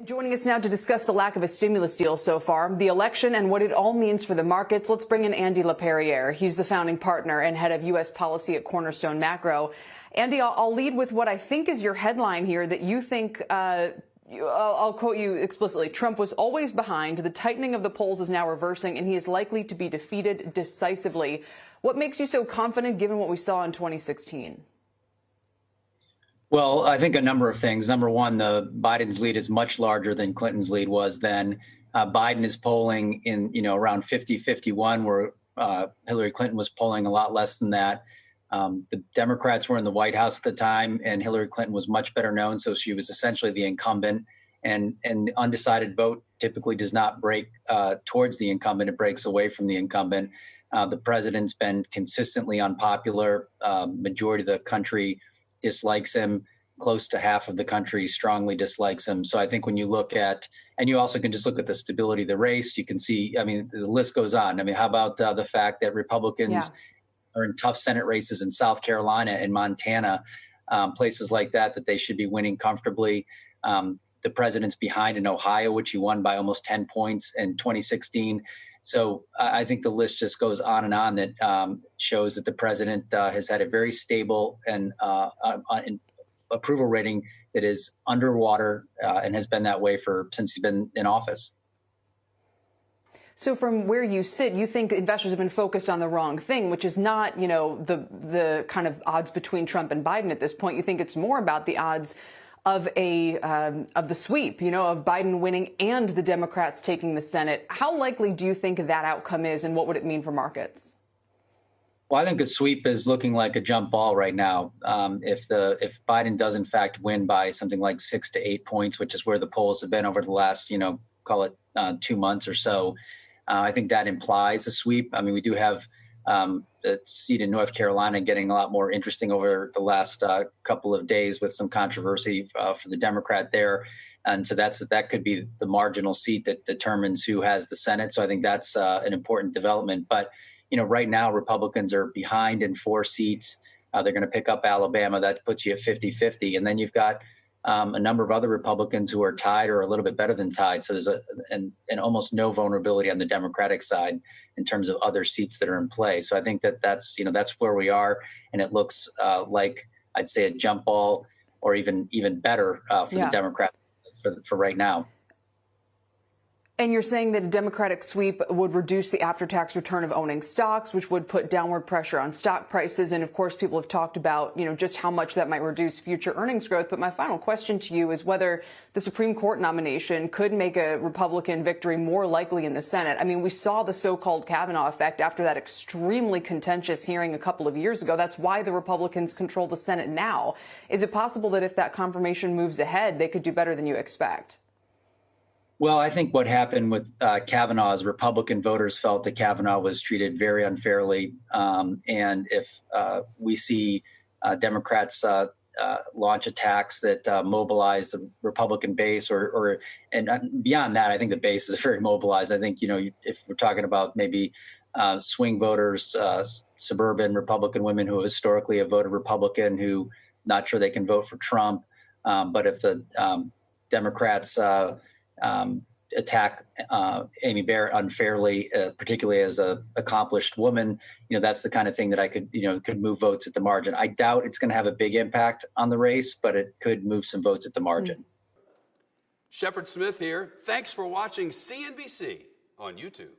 Joining us now to discuss the lack of a stimulus deal so far, the election and what it all means for the markets, let's bring in Andy LaPerriere. He's the founding partner and head of U.S. policy at Cornerstone Macro. Andy, I'll lead with what I think is your headline here, that you think, I'll quote you explicitly, Trump was always behind, the tightening of the polls is now reversing, and he is likely to be defeated decisively. What makes you so confident given what we saw in 2016? Well, I think a number of things. Number one, Biden's lead is much larger than Clinton's lead was then. Biden is polling in, around 50-51, where Hillary Clinton was polling a lot less than that. The Democrats were in the White House at the time, and Hillary Clinton was much better known, so she was essentially the incumbent. And the undecided vote typically does not break towards the incumbent; it breaks away from the incumbent. The president's been consistently unpopular. Majority of the country dislikes him. Close to half of the country strongly dislikes him. So I think when you look at, and you also can just look at the stability of the race, you can see, I mean, the list goes on. I mean, how about the fact that Republicans are in tough Senate races in South Carolina and Montana, places like that they should be winning comfortably. The president's behind in Ohio, which he won by almost 10 points in 2016. So I think the list just goes on and on that shows that the president has had a very stable and approval rating that is underwater and has been that way since he's been in office. So from where you sit, you think investors have been focused on the wrong thing, which is not, the kind of odds between Trump and Biden at this point. You think it's more about the odds of the sweep, of Biden winning and the Democrats taking the Senate. How likely do you think that outcome is, and what would it mean for markets? Well, I think the sweep is looking like a jump ball right now. If Biden does in fact win by something like 6 to 8 points, which is where the polls have been over the last, call it 2 months or so, I think that implies a sweep. I mean, we do have the seat in North Carolina getting a lot more interesting over the last couple of days with some controversy for the Democrat there. And so that could be the marginal seat that determines who has the Senate. So I think that's an important development. But, right now Republicans are behind in 4 seats. They're going to pick up Alabama. That puts you at 50-50. And then you've got a number of other Republicans who are tied or a little bit better than tied. So there's an almost no vulnerability on the Democratic side in terms of other seats that are in play. So I think that's where we are. And it looks like, I'd say, a jump ball or even better for the Democrats for right now. And you're saying that a Democratic sweep would reduce the after-tax return of owning stocks, which would put downward pressure on stock prices. And of course, people have talked about, just how much that might reduce future earnings growth. But my final question to you is whether the Supreme Court nomination could make a Republican victory more likely in the Senate. I mean, we saw the so-called Kavanaugh effect after that extremely contentious hearing a couple of years ago. That's why the Republicans control the Senate now. Is it possible that if that confirmation moves ahead, they could do better than you expect? Well, I think what happened with Kavanaugh is Republican voters felt that Kavanaugh was treated very unfairly. And if we see Democrats launch attacks that mobilize the Republican base and beyond that, I think the base is very mobilized. I think, if we're talking about maybe swing voters, suburban Republican women who historically have voted Republican, who not sure they can vote for Trump. But if the Democrats attack Amy Barrett unfairly, particularly as an accomplished woman, that's the kind of thing that could move votes at the margin. I doubt it's going to have a big impact on the race, but it could move some votes at the margin. Shepard Smith here. Thanks for watching CNBC on YouTube.